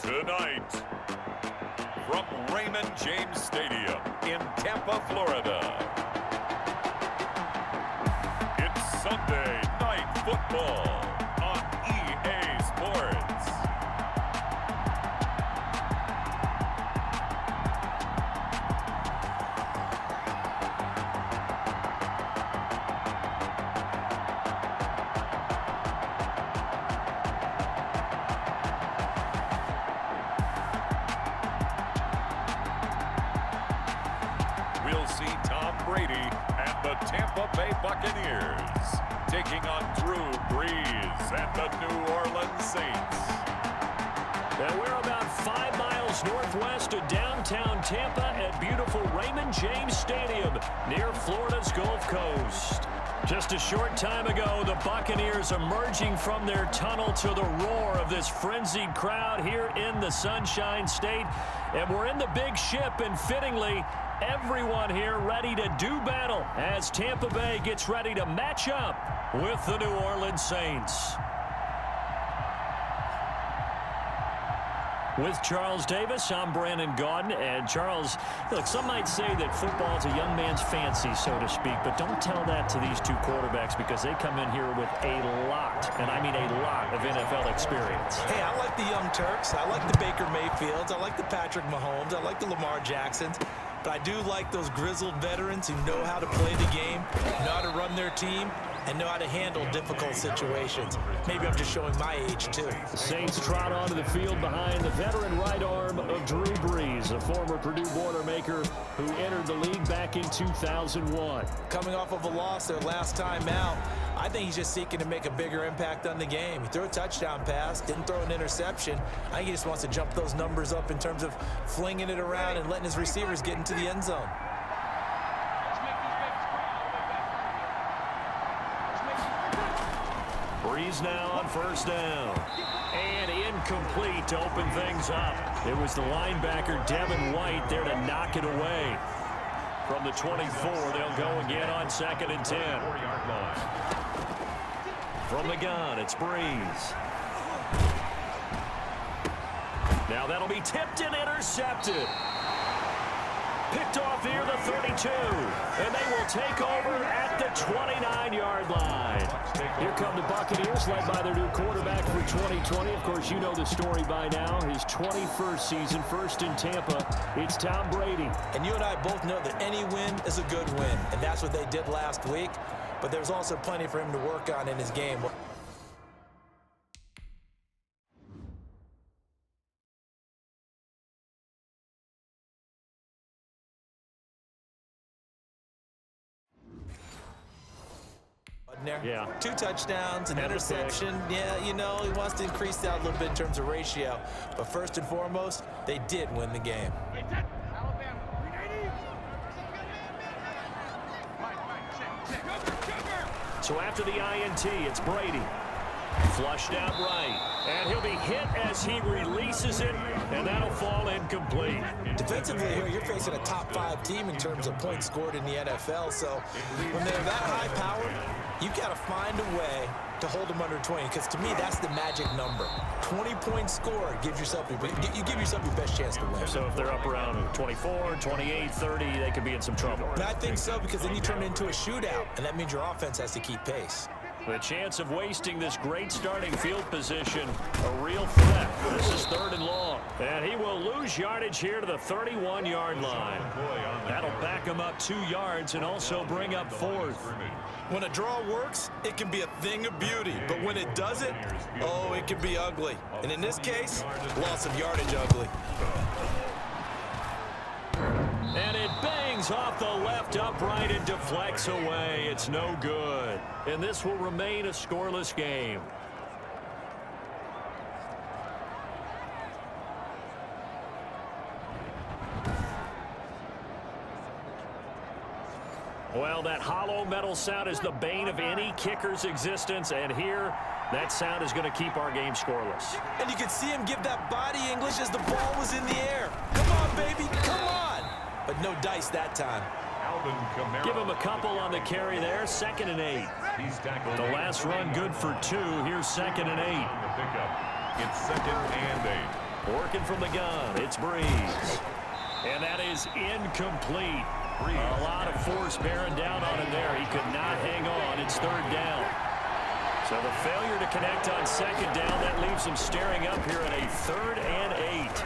Tonight, from Raymond James Stadium in Tampa, Florida, it's Sunday Night Football on EA Sports. We'll see Tom Brady and the Tampa Bay Buccaneers taking on Drew Brees and the New Orleans Saints. And we're about 5 miles northwest of downtown Tampa at beautiful Raymond James Stadium near Florida's Gulf Coast. Just a short time ago, the Buccaneers emerging from their tunnel to the roar of this frenzied crowd here in the Sunshine State. And we're in the big ship, and fittingly, everyone here ready to do battle as Tampa Bay gets ready to match up with the New Orleans Saints. With Charles Davis, I'm Brandon Gaudin. And Charles, look, some might say that football is a young man's fancy, so to speak, but don't tell that to these two quarterbacks because they come in here with a lot, and I mean a lot, of NFL experience. Hey, I like the Young Turks. I like the Baker Mayfields. I like the Patrick Mahomes. I like the Lamar Jacksons. But I do like those grizzled veterans who know how to play the game, know how to run their team, and know how to handle difficult situations. Maybe I'm just showing my age, too. The Saints trot onto the field behind the veteran right arm of Drew Brees, a former Purdue Boilermaker who entered the league back in 2001. Coming off of a loss their last time out, I think he's just seeking to make a bigger impact on the game. He threw a touchdown pass, didn't throw an interception. I think he just wants to jump those numbers up in terms of flinging it around and letting his receivers get into the end zone. Brees now on first down. And incomplete to open things up. It was the linebacker, Devin White, there to knock it away. From the 24, they'll go again on 2nd and 10. From the gun, it's Brees. Now that'll be tipped and intercepted. Picked off near the 32. And they will take over at the 29-yard line. Here come the Buccaneers, led by their new quarterback for 2020. Of course, you know the story by now. His 21st season, first in Tampa. It's Tom Brady. And you and I both know that any win is a good win. And that's what they did last week. But there's also plenty for him to work on in his game. Yeah. 2 touchdowns, an interception. Yeah, you know, he wants to increase that a little bit in terms of ratio. But first and foremost, they did win the game. So after the INT, it's Brady. Flushed out right. And he'll be hit as he releases it, and that'll fall incomplete. Defensively here, you're facing a top 5 team in terms of points scored in the NFL. So when they're that high powered, you've got to find a way to hold them under 20, because to me, that's the magic number. 20 points scored gives yourself you give yourself your best chance to win. So if they're up around 24, 28, 30, they could be in some trouble. And I think so, because then you turn it into a shootout, and that means your offense has to keep pace. The chance of wasting this great starting field position, a real threat. This is 3rd and long. And he will lose yardage here to the 31-yard line. That'll back him up 2 yards and also bring up 4th. When a draw works, it can be a thing of beauty. But when it doesn't, oh, it can be ugly. And in this case, loss of yardage ugly. And it bangs off the left upright and deflects away. It's no good. And this will remain a scoreless game. Well, that hollow metal sound is the bane of any kicker's existence. And here, that sound is going to keep our game scoreless. And you can see him give that body English as the ball was in the air. Come on, baby, come on. But no dice that time. Give him a couple on the carry there. 2nd and 8. The last run good for 2. Here's 2nd and 8. It's 2nd and 8. Working from the gun, it's Breeze. And that is incomplete. A lot of force bearing down on him there. He could not hang on. It's third down. So the failure to connect on second down, that leaves him staring up here at a 3rd and 8.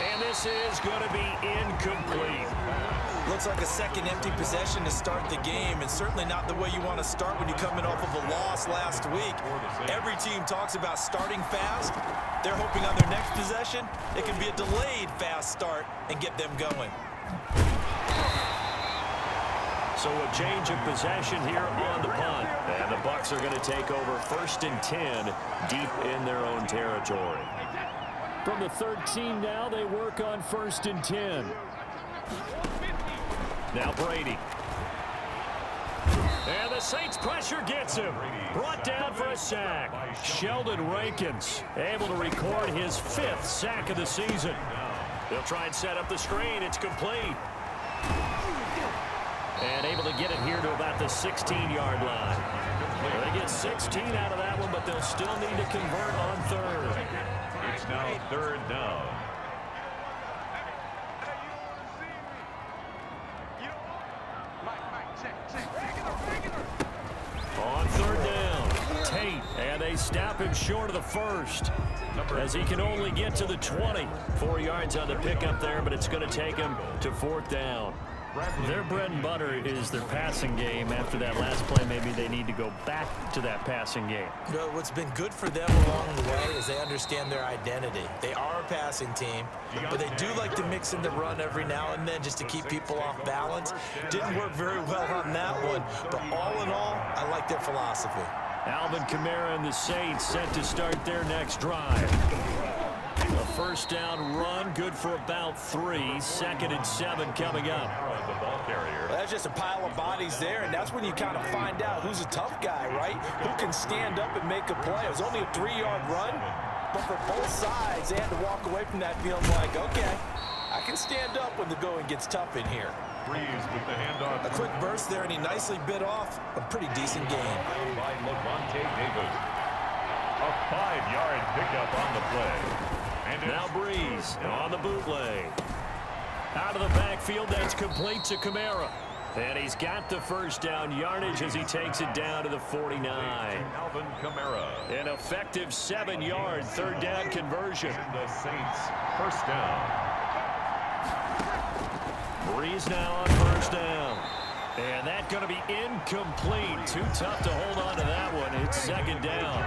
And this is going to be incomplete. Looks like a second empty possession to start the game, and certainly not the way you want to start when you're coming off of a loss last week. Every team talks about starting fast. They're hoping on their next possession, it can be a delayed fast start and get them going. So a change of possession here on the punt. And the Bucs are going to take over 1st and 10 deep in their own territory. From the 13 now, they work on 1st and 10. Now Brady. And the Saints pressure gets him. Brought down for a sack. Sheldon Rankins able to record his 5th sack of the season. They'll try and set up the screen. It's complete. And able to get it here to about the 16-yard line. They get 16 out of that one, but they'll still need to convert on 3rd. It's now 3rd down. On 3rd down, Tate, and they stop him short of the 1st as he can only get to the 20. 4 yards on the pickup there, but it's going to take him to 4th down. Their bread and butter is their passing game. After that last play, maybe they need to go back to that passing game. You know, what's been good for them along the way is they understand their identity. They are a passing team, but they do like to mix in the run every now and then just to keep people off balance. Didn't work very well on that one, but all in all, I like their philosophy. Alvin Kamara and the Saints set to start their next drive. A 1st down run, good for about 3. 2nd and 7 coming up. Well, that's just a pile of bodies there, and that's when you kind of find out who's a tough guy, right? Who can stand up and make a play. It was only a 3-yard run, but for both sides, they had to walk away from that feeling like, okay, I can stand up when the going gets tough in here. Breeze with the handoff. A quick burst there, and he nicely bit off a pretty decent game. By Levante David. A 5-yard pickup on the play. And now Breeze on the bootleg. Out of the backfield, that's complete to Kamara. And he's got the 1st down yardage as he takes it down to the 49. Alvin Kamara. An effective 7-yard 3rd down conversion. The Saints 1st down. Breeze now on 1st down. And that's going to be incomplete. Too tough to hold on to that one. It's 2nd down.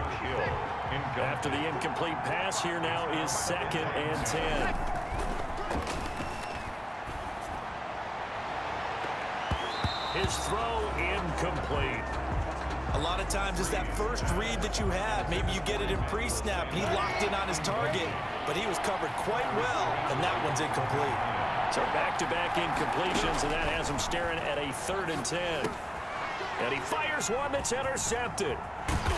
After the incomplete pass, here now is 2nd and 10. His throw incomplete. A lot of times it's that first read that you have. Maybe you get it in pre-snap, and he locked in on his target, but he was covered quite well, and that one's incomplete. So back-to-back incompletions, and that has him staring at a 3rd and 10. And he fires one that's intercepted.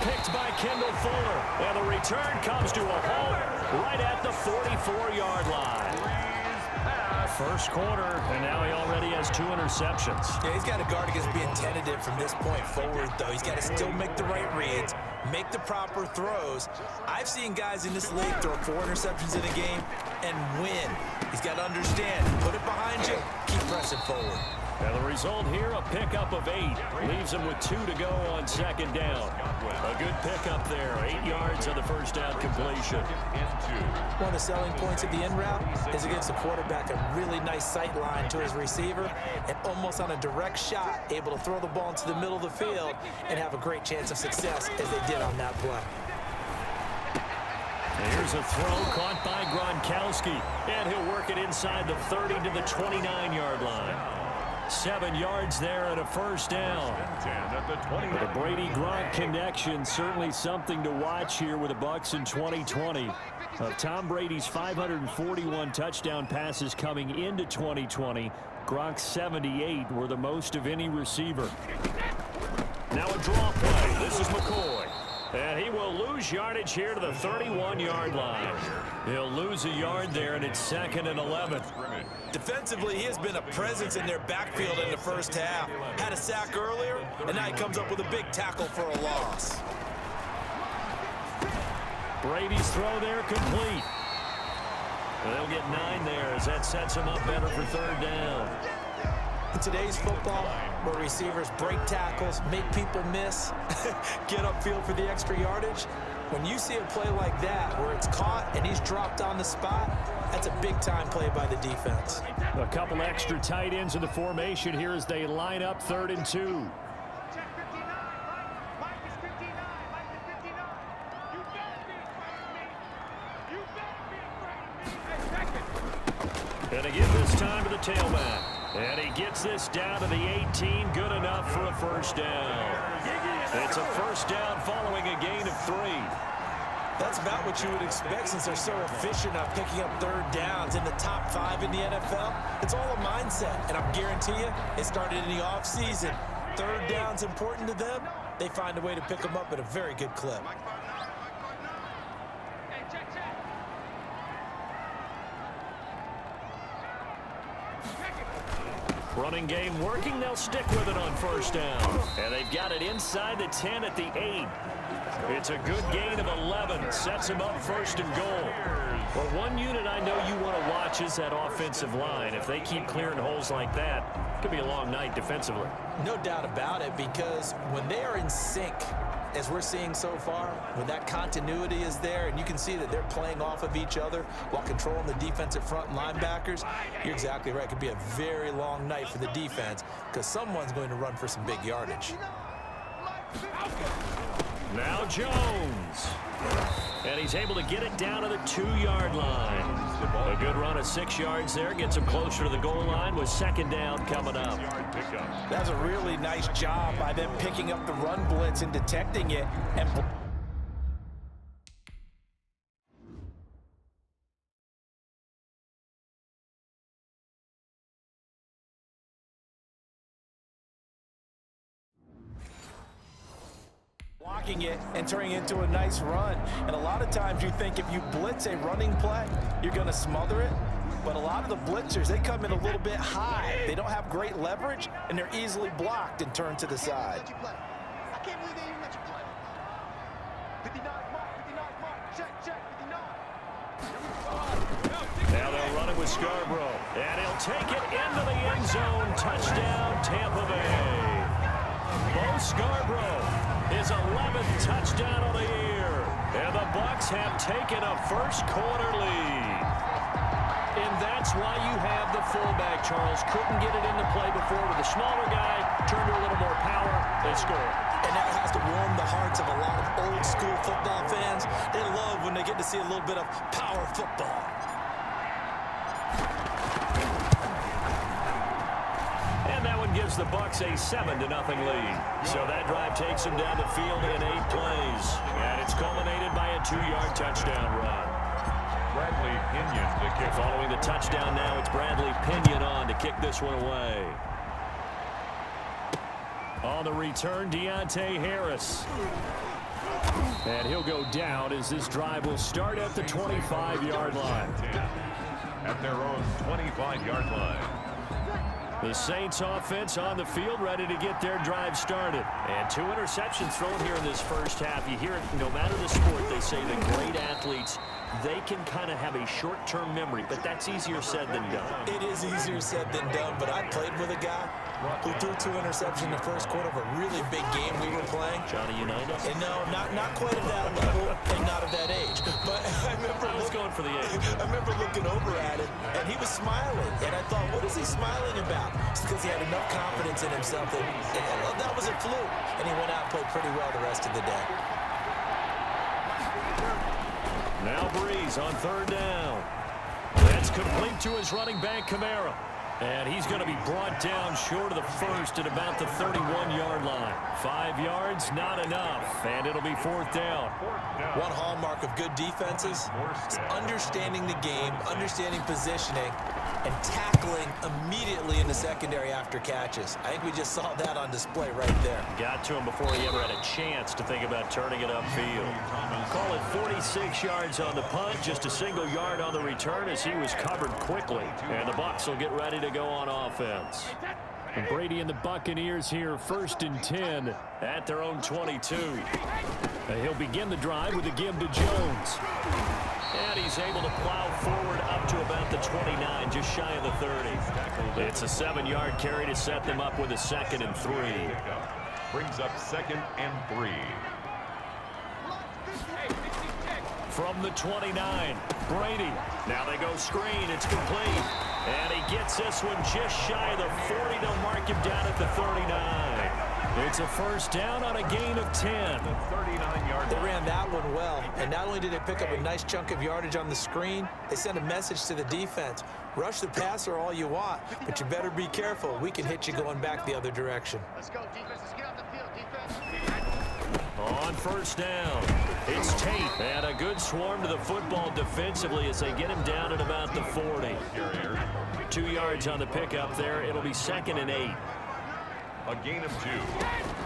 Picked by Kendall Fuller. And the return comes to a halt right at the 44-yard line. First quarter, and now he already has 2 interceptions. Yeah, he's got to guard against being tentative from this point forward, though. He's got to still make the right reads, make the proper throws. I've seen guys in this league throw 4 interceptions in a game and win. He's got to understand, put it behind you, keep pressing forward. And the result here, a pickup of 8. Leaves him with 2 to go on 2nd down. A good pickup there. 8 yards on the 1st down completion. One of the selling points of the in route is against the quarterback, a really nice sight line to his receiver, and almost on a direct shot, able to throw the ball into the middle of the field and have a great chance of success as they did on that play. Here's a throw caught by Gronkowski, and he'll work it inside the 30 to the 29-yard line. 7 yards there and a 1st down. The Brady-Gronk connection, certainly something to watch here with the Bucs in 2020. Of Tom Brady's 541 touchdown passes coming into 2020, Gronk's 78 were the most of any receiver. Now a draw play. This is McCoy. And he will lose yardage here to the 31-yard line. He'll lose a yard there, and it's 2nd and 11. Defensively, he has been a presence in their backfield in the first half. Had a sack earlier, and now he comes up with a big tackle for a loss. Brady's throw there complete. They'll get 9 there as that sets them up better for third down. In today's football, where receivers break tackles, make people miss, get upfield for the extra yardage, when you see a play like that where it's caught and he's dropped on the spot, that's a big-time play by the defense. A couple extra tight ends in the formation here as they line up 3rd and 2. And again this time to the tailback. And he gets this down to the 18. Good enough for a first down. It's a first down following a gain of 3. That's about what you would expect since they're so efficient at picking up third downs in the top 5 in the NFL. It's all a mindset, and I guarantee you it started in the offseason. Third down's important to them. They find a way to pick them up at a very good clip. Running game working. They'll stick with it on first down. And they've got it inside the 10 at the 8. It's a good gain of 11. Sets them up 1st and goal. Well, one unit I know you want to watch is that offensive line. If they keep clearing holes like that, it could be a long night defensively. No doubt about it, because when they are in sync, as we're seeing so far, when that continuity is there and you can see that they're playing off of each other while controlling the defensive front and linebackers, you're exactly right. It could be a very long night for the defense because someone's going to run for some big yardage. Now Jones. And he's able to get it down to the 2-yard line. A good run of 6 yards there. Gets him closer to the goal line with 2nd down coming up. That's a really nice job by them picking up the run blitz and detecting it. And blocking it and turning it into a nice run. And a lot of times you think if you blitz a running play, you're going to smother it. But a lot of the blitzers, they come in a little bit high. They don't have great leverage, and they're easily blocked and turned to the side. I can't believe they even let you play. 59 mark, 59 mark, check, 59. Now they'll run it with Scarborough. And he'll take it into the end zone. Touchdown, Tampa Bay. Bo Scarborough, his 11th touchdown of the year. And the Bucs have taken a first-quarter lead. And that's why you have the fullback, Charles. Couldn't get it into play before with a smaller guy. Turned to a little more power. They score. And that has to warm the hearts of a lot of old-school football fans. They love when they get to see a little bit of power football. And that one gives the Bucs a 7-0 lead. So that drive takes them down the field in 8 plays. And it's culminated by a 2-yard touchdown run. Bradley Pinion to kick. Following the touchdown now, it's Bradley Pinion on to kick this one away. On the return, Deontay Harris. And he'll go down as this drive will start at the 25-yard line. At their own 25-yard line. The Saints offense on the field ready to get their drive started. And 2 interceptions thrown here in this first half. You hear it no matter the sport, they say the great athletes, they can kind of have a short-term memory, but that's easier said than done. It is easier said than done, but I played with a guy who threw 2 interceptions in the first quarter of a really big game we were playing. Johnny Unitas? And no, not quite at that level and not at that age. But I was going for the age. I remember looking over at him, and he was smiling. And I thought, what is he smiling about? It's because he had enough confidence in himself that was a fluke. And he went out and played pretty well the rest of the day. Now Breeze on 3rd down. That's complete to his running back, Kamara. And he's going to be brought down short of the first at about the 31-yard line. 5 yards, not enough. And it'll be 4th down. One hallmark of good defenses is understanding the game, understanding positioning, and tackling immediately in the secondary after catches. I think we just saw that on display right there. Got to him before he ever had a chance to think about turning it upfield. Call it 46 yards on the punt, just a single yard on the return as he was covered quickly. And the Bucs will get ready to go on offense. Brady and the Buccaneers here, 1st and 10 at their own 22. He'll begin the drive with a give to Jones. And he's able to plow forward up to about the 29, just shy of the 30. It's a 7-yard carry to set them up with a 2nd and 3. Brings up 2nd and 3. From the 29, Brady. Now they go screen. It's complete. And he gets this one just shy of the 40. They'll mark him down at the 39. It's a 1st down on a gain of 10. 39-yard. They ran that one well, and not only did they pick up a nice chunk of yardage on the screen, they sent a message to the defense. Rush the passer all you want, but you better be careful. We can hit you going back the other direction. Let's go, defense. Let's get on the field, defense. On 1st down, it's Tate. And a good swarm to the football defensively as they get him down at about the 40. 2 yards on the pickup there. It'll be 2nd and 8. A gain of 2.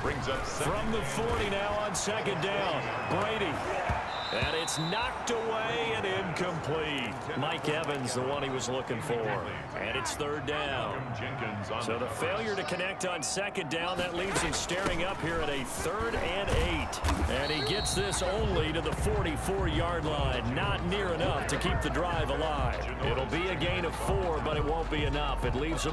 Brings up 2nd. From the 40 now on 2nd down, Brady. And it's knocked away and incomplete. Mike Evans, the one he was looking for. And it's 3rd down. So the failure to connect on 2nd down, that leaves him staring up here at a 3rd and 8. And he gets this only to the 44-yard line. Not near enough to keep the drive alive. It'll be a gain of 4, but it won't be enough. It leaves him with